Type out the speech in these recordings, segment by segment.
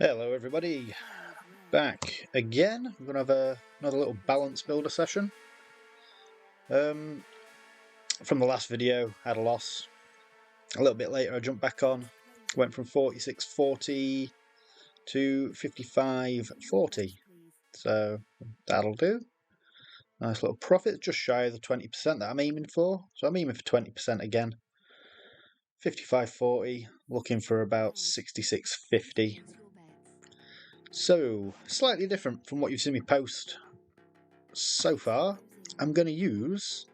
Hello everybody, back again. I'm going to have another little balance builder session. From the last video, had a loss. A little bit later I jumped back on, went from 46.40 to 55.40, so that'll do. Nice little profit, just shy of the 20% that I'm aiming for, so I'm aiming for 20% again. 55.40, looking for about 66.50. So, slightly different from what you've seen me post so far. I'm going to use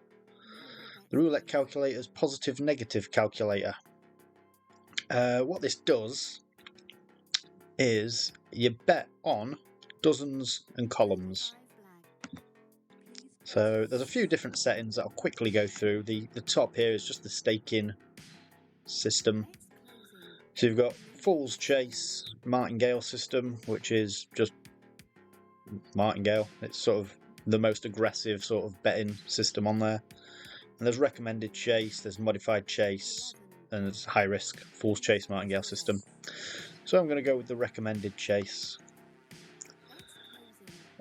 the Roulette calculator's positive negative calculator. What this does is you bet on dozens and columns. So there's a few different settings that I'll quickly go through. The top here is just the staking system. So you've got Fool's Chase, Martingale system, which is just Martingale. It's sort of the most aggressive sort of betting system on there. And there's recommended chase, there's modified chase, and there's high risk Fool's Chase Martingale system. So I'm going to go with the recommended chase.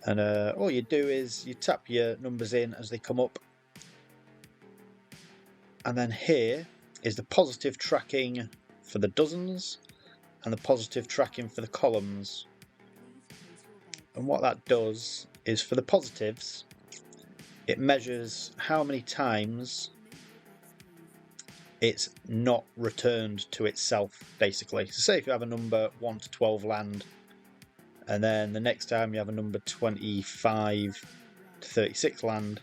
And all you do is you tap your numbers in as they come up. And then here is the positive tracking for the dozens and the positive tracking for the columns. And what that does is for the positives, it measures how many times it's not returned to itself, basically. So say if you have a number 1 to 12 land, and then the next time you have a number 25 to 36 land,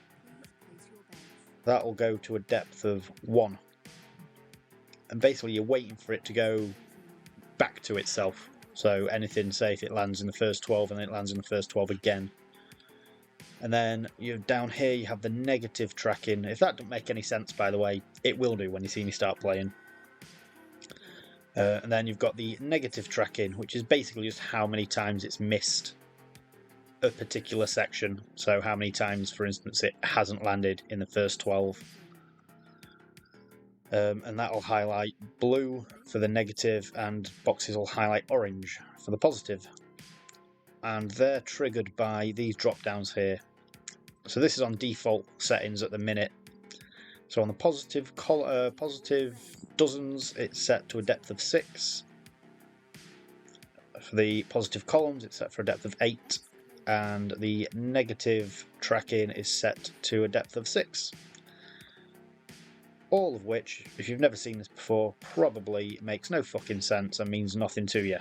that will go to a depth of 1. And basically you're waiting for it to go back to itself. So anything, say if it lands in the first 12 and then it lands in the first 12 again. And then you're down here, you have the negative tracking. If that doesn't make any sense, by the way, it will do when you see me start playing. And then you've got the negative tracking, which is basically just how many times it's missed a particular section. So how many times, for instance, it hasn't landed in the first 12. And that'll highlight blue for the negative, and boxes will highlight orange for the positive. And they're triggered by these drop downs here. So this is on default settings at the minute. So on the positive dozens, it's set to a depth of 6. For the positive columns, it's set for a depth of 8. And the negative tracking is set to a depth of 6. All of which, if you've never seen this before, probably makes no fucking sense and means nothing to you.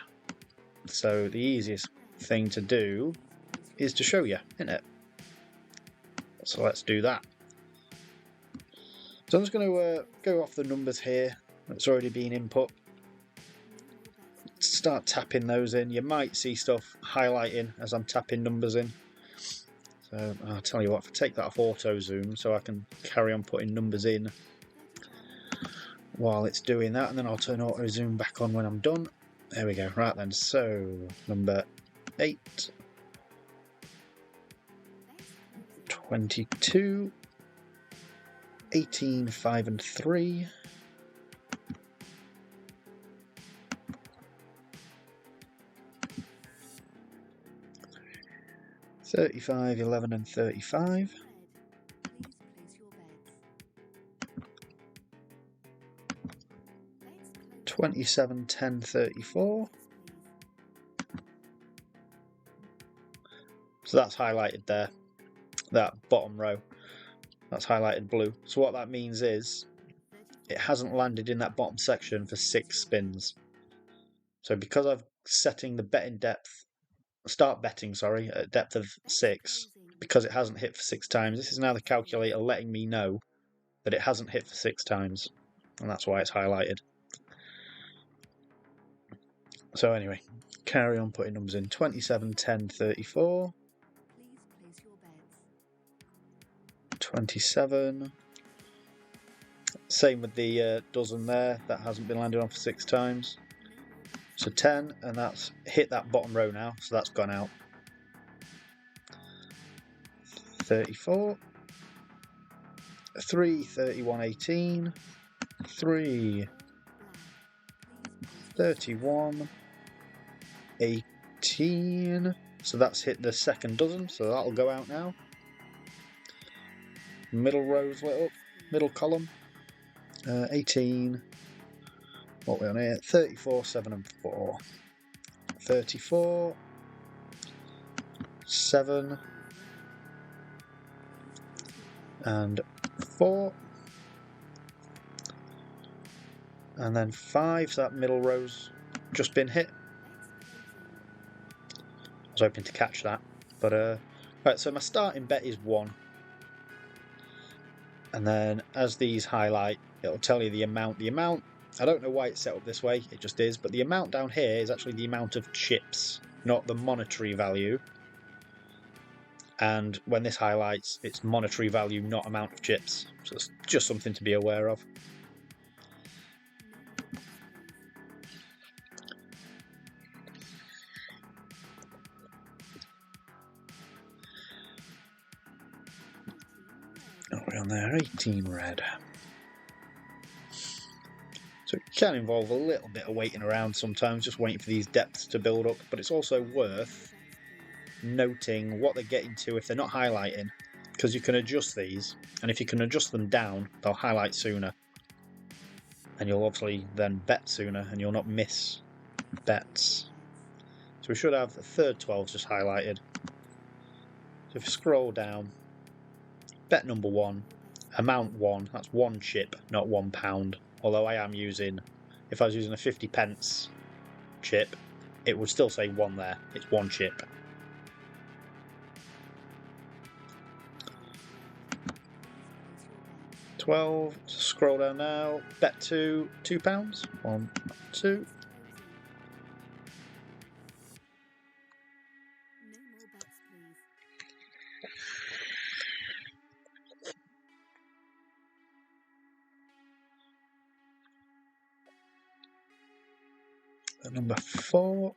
So the easiest thing to do is to show you, isn't it? So let's do that. So I'm just going to go off the numbers here that's already been input. Start tapping those in. You might see stuff highlighting as I'm tapping numbers in. So I'll tell you what, if I take that off auto zoom so I can carry on putting numbers in while it's doing that, and then I'll turn auto zoom back on when I'm done. There we go. Right then, so number 8, 22, 18, 5 and 3, 35, 11 and 35, 27, 10, 34. So that's highlighted there, that bottom row, that's highlighted blue. So what that means is it hasn't landed in that bottom section for 6 spins. So because I'm setting the betting depth, start betting, sorry, at a depth of 6, because it hasn't hit for 6 times, this is now the calculator letting me know that it hasn't hit for 6 times, and that's why it's highlighted. So anyway, carry on putting numbers in. 27, 10, 34. 27. Same with the dozen there, that hasn't been landed on for 6 times. So 10, and that's hit that bottom row now, so that's gone out. 34. 3, 31, 18. 3, 31. 18. So that's hit the second dozen, so that'll go out now. Middle row's lit up, middle column. 18. What are we on here? 34, 7 and 4. 34, 7 and 4. And then 5, so that middle row's just been hit. I was hoping to catch that, but right, so my starting bet is 1. And then as these highlight, it'll tell you the amount. The amount, I don't know why it's set up this way, it just is, but the amount down here is actually the amount of chips, not the monetary value. And when this highlights, it's monetary value, not amount of chips. So it's just something to be aware of. What are we on there? 18 red. So it can involve a little bit of waiting around sometimes, just waiting for these depths to build up, but it's also worth noting what they're getting to if they're not highlighting, because you can adjust these, and if you can adjust them down, they'll highlight sooner, and you'll obviously then bet sooner, and you'll not miss bets. So we should have the third 12s just highlighted. So if you scroll down, bet number 1, amount 1, that's 1 chip, not £1. Although I am using, if I was using a 50 pence chip, it would still say 1 there. It's 1 chip. £12, scroll down now, bet 2, £2. 1, 2. Number 4.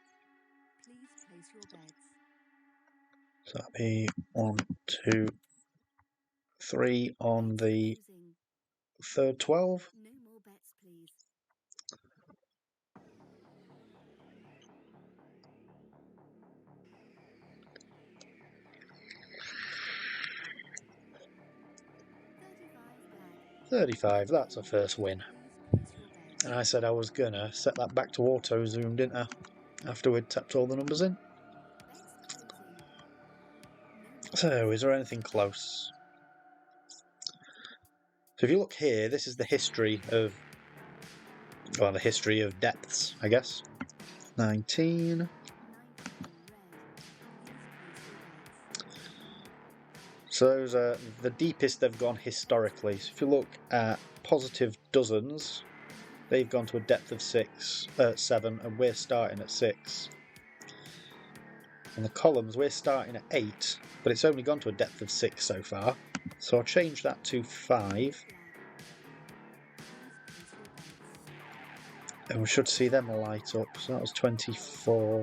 So that'll be 1, 2, 3 on the third 12. $35, that's a first win. And I said I was gonna set that back to auto zoom, didn't I? After we'd tapped all the numbers in. So, is there anything close? So if you look here, this is the history of, well, the history of depths, I guess. 19. So those are the deepest they've gone historically. So if you look at positive dozens, they've gone to a depth of 7, and we're starting at 6. On the columns, we're starting at 8, but it's only gone to a depth of 6 so far. So I'll change that to 5. And we should see them light up. So that was 24.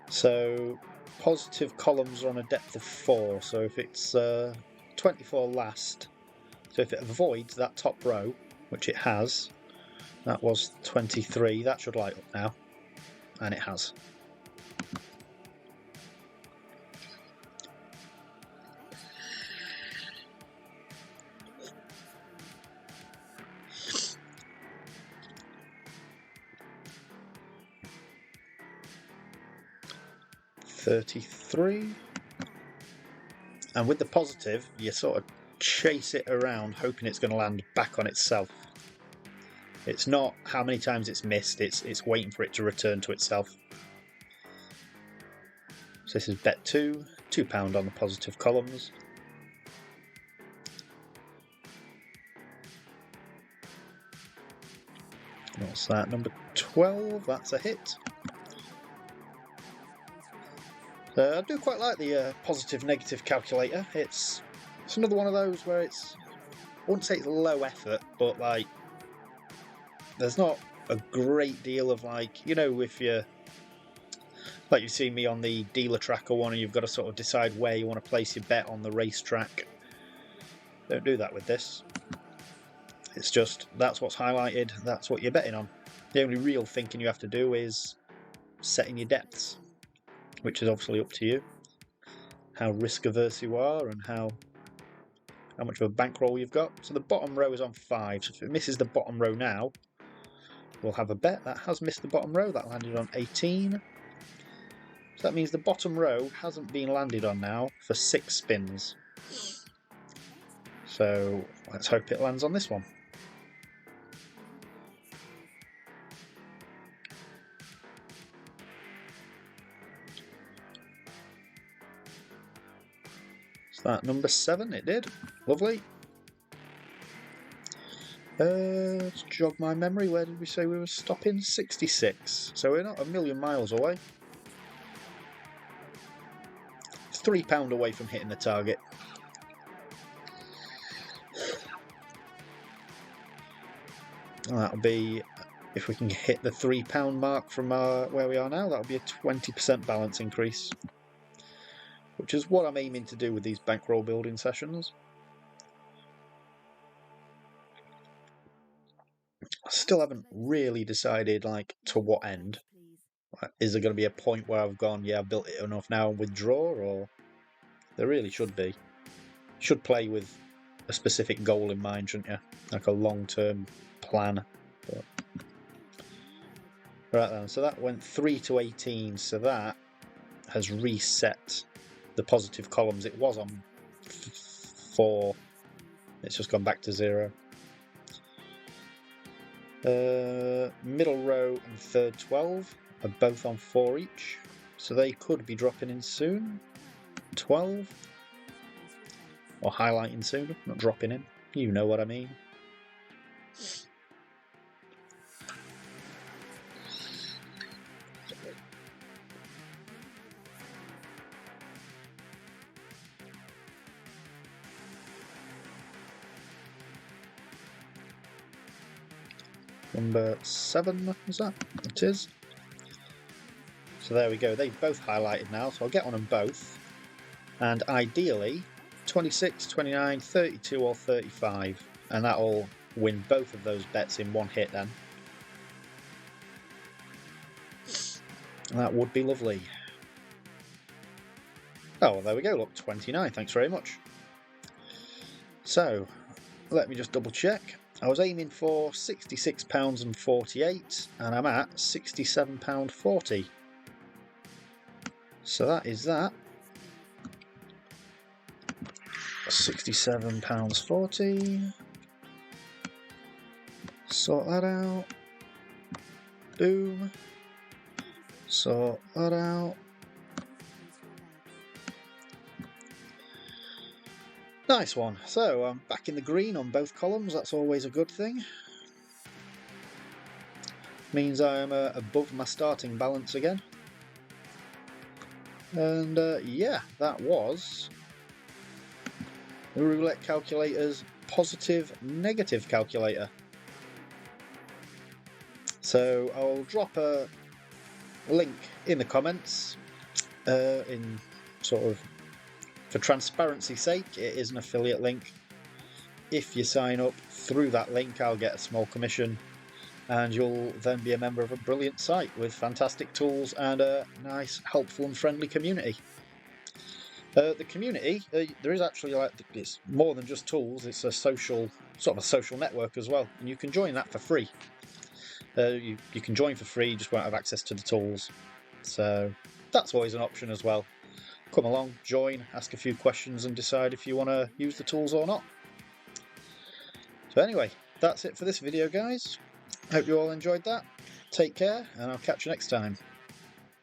So positive columns are on a depth of 4. So if it's 24 last, so if it avoids that top row, which it has, that was 23, that should light up now. And it has. $33. And with the positive, you sort of chase it around, hoping it's going to land back on itself. It's not how many times it's missed, it's waiting for it to return to itself. So this is bet 2, £2 on the positive columns. What's that? Number 12, that's a hit. I do quite like the positive negative calculator. It's another one of those where it's, I wouldn't say it's low effort, but like there's not a great deal of, like, you know, if you're like you've seen me on the dealer tracker one and you've got to sort of decide where you want to place your bet on the racetrack. Don't do that with this. It's just, that's what's highlighted, that's what you're betting on. The only real thinking you have to do is setting your depths, which is obviously up to you. How risk averse you are and how much of a bankroll you've got. So the bottom row is on 5, so if it misses the bottom row now, we'll have a bet. That has missed the bottom row, that landed on 18. So that means the bottom row hasn't been landed on now for 6 spins. So let's hope it lands on this one. Is that number 7? It did. Lovely. Let's jog my memory. Where did we say we were stopping? 66. So we're not a million miles away. £3 away from hitting the target. That'll be, if we can hit the £3 mark from where we are now, that'll be a 20% balance increase, which is what I'm aiming to do with these bankroll building sessions. I still haven't really decided, like, to what end. Is there going to be a point where I've gone, yeah, I've built it enough now and withdraw, or there really should be. You should play with a specific goal in mind, shouldn't you? Like a long-term plan. But... Right then, so that went 3 to 18, so that has reset the positive columns. It was on 4. It's just gone back to 0. Middle row and third 12 are both on 4 each, so they could be dropping in soon. 12. Or highlighting soon, not dropping in. You know what I mean. Number 7, is that? It is. So there we go, they've both highlighted now, so I'll get on them both. And ideally, 26, 29, 32 or 35. And that'll win both of those bets in one hit then. That would be lovely. Oh, well, there we go, look, 29, thanks very much. So, let me just double check. I was aiming for £66.48 and I'm at £67.40. So that is that. £67.40. Sort that out. Boom. Sort that out. Nice one. So I'm back in the green on both columns. That's always a good thing. Means I am above my starting balance again. And yeah, that was the Roulette Calculator's positive negative calculator. So I'll drop a link in the comments in sort of, for transparency's sake, it is an affiliate link. If you sign up through that link, I'll get a small commission and you'll then be a member of a brilliant site with fantastic tools and a nice, helpful and friendly community. The community, there is actually, like, it's more than just tools, it's a social, sort of a social network as well, and you can join that for free. You can join for free, you just won't have access to the tools. So that's always an option as well. Come along, join, ask a few questions and decide if you want to use the tools or not. So anyway, that's it for this video, guys. Hope you all enjoyed that. Take care, and I'll catch you next time.